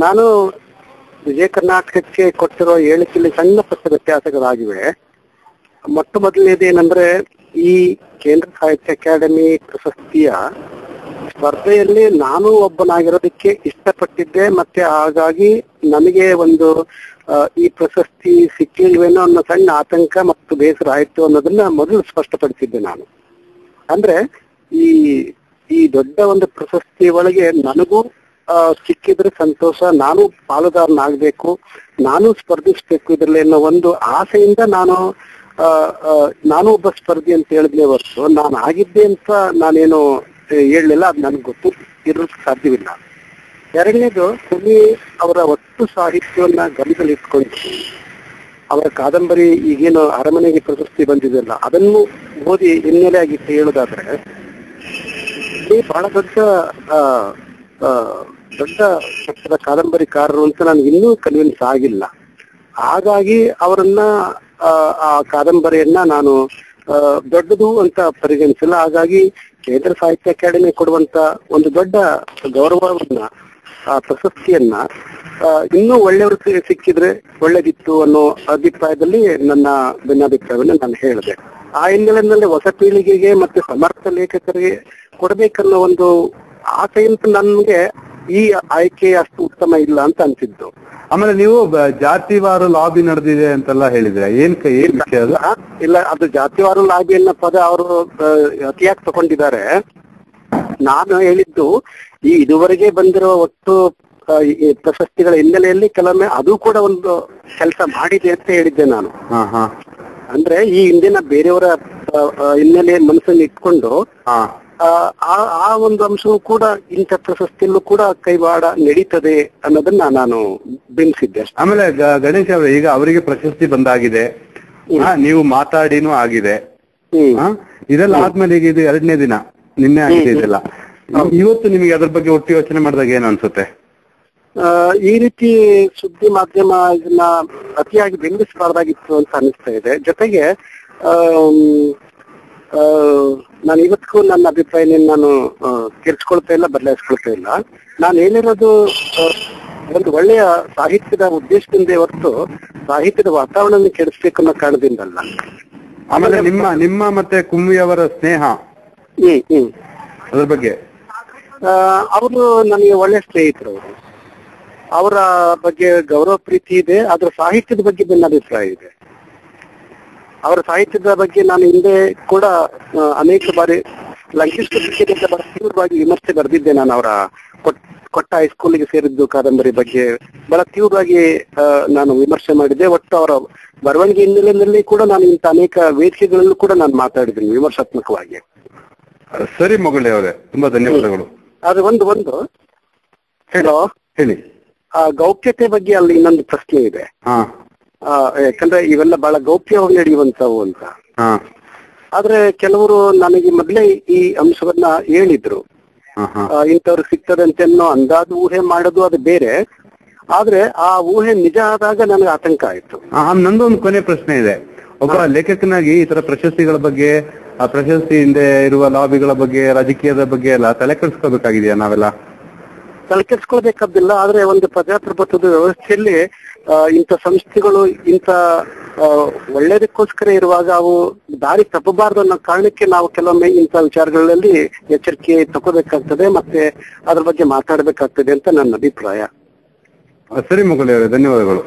ನಾನು ವಿಜಯ ಕರ್ನಾಟಕಕ್ಕೆ ಕೊಟ್ಟಿರೋ ಹೇಳಿಕೆಯಲ್ಲಿ ಸಣ್ಣ ಪಟ್ಟ ವ್ಯತ್ಯಾಸಗಳಾಗಿವೆ. ಮೊಟ್ಟ ಮೊದಲನೇದು ಏನಂದ್ರೆ, ಈ ಕೇಂದ್ರ ಸಾಹಿತ್ಯ ಅಕಾಡೆಮಿ ಪ್ರಶಸ್ತಿಯ ಸ್ಪರ್ಧೆಯಲ್ಲಿ ನಾನು ಒಬ್ಬನಾಗಿರೋದಕ್ಕೆ ಇಷ್ಟಪಟ್ಟಿದ್ದೆ. ಮತ್ತೆ ಹಾಗಾಗಿ ನನಗೆ ಒಂದು ಈ ಪ್ರಶಸ್ತಿ ಸಿಕ್ಕಿಲ್ವೇನೋ ಅನ್ನೋ ಸಣ್ಣ ಆತಂಕ ಮತ್ತು ಬೇಸರ ಆಯ್ತು ಅನ್ನೋದನ್ನ ಮೊದಲು ಸ್ಪಷ್ಟಪಡಿಸಿದ್ದೆ ನಾನು. ಅಂದ್ರೆ ಈ ದೊಡ್ಡ ಒಂದು ಪ್ರಶಸ್ತಿ ಒಳಗೆ ನನಗೂ ಸಿಕ್ಕಿದ್ರೆ ಸಂತೋಷ, ನಾನು ಪಾಲುದಾರನಾಗ್ಬೇಕು, ನಾನು ಸ್ಪರ್ಧಿಸ್ಬೇಕು ಇದರಲ್ಲಿ ಅನ್ನೋ ಒಂದು ಆಸೆಯಿಂದ ನಾನು ಒಬ್ಬ ಸ್ಪರ್ಧಿ ಅಂತ ಹೇಳಿದ್ನೇ ಹೊರತು ನಾನು ಆಗಿದ್ದೆ ಅಂತ ನಾನೇನು ಹೇಳಲಿಲ್ಲ. ಅದು ನನಗೆ ಗೊತ್ತು ಇರೋದಕ್ಕೆ ಸಾಧ್ಯವಿಲ್ಲ. ಎರಡನೇದು, ಕುಲಿ ಅವರ ಒಟ್ಟು ಸಾಹಿತ್ಯವನ್ನ ಗಮನದಲ್ಲಿಟ್ಕೊಂಡು ಅವರ ಕಾದಂಬರಿ ಈಗೇನು ಅರಮನೆಗೆ ಪ್ರಶಸ್ತಿ ಬಂದಿದೆಯಲ್ಲ ಅದನ್ನು ಓದಿ ಹಿನ್ನೆಲೆಯಾಗಿಟ್ಟು ಹೇಳೋದಾದ್ರೆ, ಬಹಳ ದೊಡ್ಡ ಮಟ್ಟದ ಕಾದಂಬರಿಕಾರರು ಅಂತ ನನಗೆ ಇನ್ನೂ ಕನ್ವಿನ್ಸ್ ಆಗಿಲ್ಲ. ಹಾಗಾಗಿ ಅವರನ್ನ ಆ ಕಾದಂಬರಿಯನ್ನ ನಾನು ದೊಡ್ಡದು ಅಂತ ಪರಿಗಣಿಸಿಲ್ಲ. ಹಾಗಾಗಿ ಕೇಂದ್ರ ಸಾಹಿತ್ಯ ಅಕಾಡೆಮಿ ಕೊಡುವಂತ ಒಂದು ದೊಡ್ಡ ಗೌರವವನ್ನ, ಆ ಪ್ರಶಸ್ತಿಯನ್ನ ಇನ್ನೂ ಒಳ್ಳೆಯವರು ಸಿಕ್ಕಿದ್ರೆ ಒಳ್ಳೇದಿತ್ತು ಅನ್ನೋ ಅಭಿಪ್ರಾಯದಲ್ಲಿ ನನ್ನ ಭಿನ್ನಾಭಿಪ್ರಾಯವನ್ನ ನಾನು ಹೇಳಿದೆ. ಆ ಹಿನ್ನೆಲೆಯಲ್ಲಿ ಹೊಸ ಪೀಳಿಗೆಗೆ ಮತ್ತೆ ಸಮರ್ಥ ಲೇಖಕರಿಗೆ ಕೊಡ್ಬೇಕನ್ನೋ ಒಂದು ಆಸೆಯಂತೂ ನನ್ಗೆ ಈ ಆಯ್ಕೆ ಅಷ್ಟು ಉತ್ತಮ ಇಲ್ಲ ಅಂತ ಅನ್ಸಿದ್ದು. ಆಮೇಲೆ ನೀವು ಜಾತಿವಾರು ಲಾಬಿ ನಡೆದಿದೆ ಅಂತೆಲ್ಲ ಹೇಳಿದ್ರೆ ಏನ್ ವಿಷಯ ಅದು? ಇಲ್ಲ, ಅದು ಜಾತಿವಾರು ಲಾಬಿ ಅನ್ನೋ ಪದ ಅವರು ಅತಿಯಾಗಿ ತಗೊಂಡಿದ್ದಾರೆ. ನಾನು ಹೇಳಿದ್ದು ಈ ಇದುವರೆಗೆ ಬಂದಿರೋ ಒಟ್ಟು ಪ್ರಶಸ್ತಿಗಳ ಹಿನ್ನೆಲೆಯಲ್ಲಿ ಕೆಲವೊಮ್ಮೆ ಅದು ಕೂಡ ಒಂದು ಕೆಲಸ ಮಾಡಿದೆ ಅಂತ ಹೇಳಿದ್ದೆ ನಾನು. ಅಂದ್ರೆ ಈ ಹಿಂದಿನ ಬೇರೆಯವರ ಹಿನ್ನೆಲೆ ಮನಸ್ಸನ್ನು ಇಟ್ಕೊಂಡು ಆ ಒಂದು ಅಂಶವೂ ಕೂಡ ಇಂಥ ಪ್ರಶಸ್ತಿಯಲ್ಲೂ ಕೂಡ ಕೈವಾಡ ನಡೀತದೆ ಅನ್ನೋದನ್ನ ನಾನು ಬಿಂಬಿಸಿದ್ದೆ. ಆಮೇಲೆ ಗಣೇಶ್ ಅವರೇ, ಈಗ ಅವರಿಗೆ ಪ್ರಶಸ್ತಿ ಬಂದಾಗಿದೆ, ನೀವು ಮಾತಾಡಿನೂ ಆಗಿದೆ, ಇದೆಲ್ಲ ಆದ್ಮೇಲೆ ಈಗ ಇದು 2ನೇ ದಿನ, ನಿನ್ನೆ ಆಗಿದೆ ಇದೆಲ್ಲ. ಇವತ್ತು ನಿಮಗೆ ಅದ್ರ ಬಗ್ಗೆ ಒಟ್ಟು ಯೋಚನೆ ಮಾಡಿದಾಗ ಏನು ಅನ್ಸುತ್ತೆ? ಈ ರೀತಿ ಸುದ್ದಿ ಮಾಧ್ಯಮ ಇದನ್ನ ಅತಿಯಾಗಿ ಬಿಂಬಿಸಬಾರ್ದಾಗಿತ್ತು ಅಂತ ಅನಿಸ್ತಾ ಇದೆ. ಜೊತೆಗೆ ನಾನು ಇವತ್ತಿಗೂ ನನ್ನ ಅಭಿಪ್ರಾಯ ನಾನು ತಿರ್ಸ್ಕೊಳ್ತಾ ಇಲ್ಲ, ಬದಲಾಯಿಸ್ಕೊಳ್ತಾ ಇಲ್ಲ. ನಾನು ಹೇಳಿರೋದು ಒಂದು ಒಳ್ಳೆಯ ಸಾಹಿತ್ಯದ ಉದ್ದೇಶದಿಂದ ಹೊರತು ಸಾಹಿತ್ಯದ ವಾತಾವರಣ ಕೆಡಿಸ್ಬೇಕು ಅನ್ನೋ ಕಾರಣದಿಂದಲ್ಲ. ಆಮೇಲೆ ನಿಮ್ಮ ಮತ್ತೆ ಕುಮ್ಮಿಯವರ ಸ್ನೇಹ, ಅದ್ರ ಬಗ್ಗೆ ಅವರು ನನಗೆ ಒಳ್ಳೆಯ ಸ್ನೇಹಿತರು. ಅವರ ಬಗ್ಗೆ ಗೌರವ ಪ್ರೀತಿ ಇದೆ, ಆದ್ರೆ ಸಾಹಿತ್ಯದ ಬಗ್ಗೆ ಭಿನ್ನಾಭಿಪ್ರಾಯ ಇದೆ. ಅವರ ಸಾಹಿತ್ಯದ ಬಗ್ಗೆ ನಾನು ಹಿಂದೆ ಕೂಡ ಅನೇಕ ಬಾರಿ ಲಂಕೇಶ್ ಬಹಳ ತೀವ್ರವಾಗಿ ವಿಮರ್ಶೆ ಬರೆದಿದ್ದೆ. ನಾನು ಅವರ ಕೊಟ್ಟ ಹೈಸ್ಕೂಲಿಗೆ ಸೇರಿದ್ದು ಕಾದಂಬರಿ ಬಗ್ಗೆ ಬಹಳ ತೀವ್ರವಾಗಿ ನಾನು ವಿಮರ್ಶೆ ಮಾಡಿದ್ದೆ. ಒಟ್ಟು ಅವರ ಬರವಣಿಗೆ ಹಿನ್ನೆಲೆಯಲ್ಲಿ ಕೂಡ ನಾನು ಇಂಥ ಅನೇಕ ವೇದಿಕೆಗಳಲ್ಲೂ ಕೂಡ ನಾನು ಮಾತಾಡಿದ್ದೀನಿ ವಿಮರ್ಶಾತ್ಮಕವಾಗಿ. ಸರಿ ಮೊಗಳಿ ಅವರೇ, ತುಂಬಾ ಧನ್ಯವಾದಗಳು. ಅದು ಒಂದು ಹೇಳೋ ಹೇಳಿ. ಗೌಪ್ಯತೆ ಬಗ್ಗೆ ಅಲ್ಲಿ ಇನ್ನೊಂದು ಪ್ರಶ್ನೆ ಇದೆ. ಯಾಕಂದ್ರೆ ಇವೆಲ್ಲ ಬಹಳ ಗೌಪ್ಯವಾಗಿ ನಡೆಯುವಂತವು ಅಂತ. ಆದ್ರೆ ಕೆಲವರು ನನಗೆ ಮೊದಲೇ ಈ ಅಂಶವನ್ನ ಹೇಳಿದ್ರು. ಇಂಥವ್ರು ಸಿಗ್ತದಂತೆ ಅನ್ನೋ ಅಂದಾಜು ಊಹೆ ಮಾಡೋದು ಅದು ಬೇರೆ, ಆದ್ರೆ ಆ ಊಹೆ ನಿಜ ಆದಾಗ ನನಗೆ ಆತಂಕ ಆಯ್ತು. ನಂದೊಂದು ಕೊನೆ ಪ್ರಶ್ನೆ ಇದೆ. ಒಬ್ಬ ಲೇಖಕನಾಗಿ ಈ ತರ ಪ್ರಶಸ್ತಿಗಳ ಬಗ್ಗೆ, ಆ ಪ್ರಶಸ್ತಿ ಹಿಂದೆ ಇರುವ ಲಾಬಿಗಳ ಬಗ್ಗೆ, ರಾಜಕೀಯದ ಬಗ್ಗೆ ಎಲ್ಲ ತಲೆ ಕೆಡಿಸ್ಕೋಬೇಕಾಗಿದೆಯಾ ನಾವೆಲ್ಲ? ತಲೆ ಕೆಡಿಸ್ಕೊಳ್ಬೇಕಾದಿಲ್ಲ. ಆದ್ರೆ ಒಂದು ಪ್ರಜಾಪ್ರಭುತ್ವದ ವ್ಯವಸ್ಥೆಯಲ್ಲಿ ಇಂಥ ಸಂಸ್ಥೆಗಳು ಇಂಥ ಒಳ್ಳೇದಕ್ಕೋಸ್ಕರ ಇರುವಾಗ ಅವು ದಾರಿ ತಪ್ಪಬಾರದು ಅನ್ನೋ ಕಾರಣಕ್ಕೆ ನಾವು ಕೆಲವೊಮ್ಮೆ ಇಂಥ ವಿಚಾರಗಳಲ್ಲಿ ಎಚ್ಚರಿಕೆ ತಗೋಬೇಕಾಗ್ತದೆ, ಮತ್ತೆ ಅದ್ರ ಬಗ್ಗೆ ಮಾತಾಡ್ಬೇಕಾಗ್ತದೆ ಅಂತ ನನ್ನ ಅಭಿಪ್ರಾಯ. ಸರಿ ಮೊಗಳಿ ಅವರೇ, ಧನ್ಯವಾದಗಳು.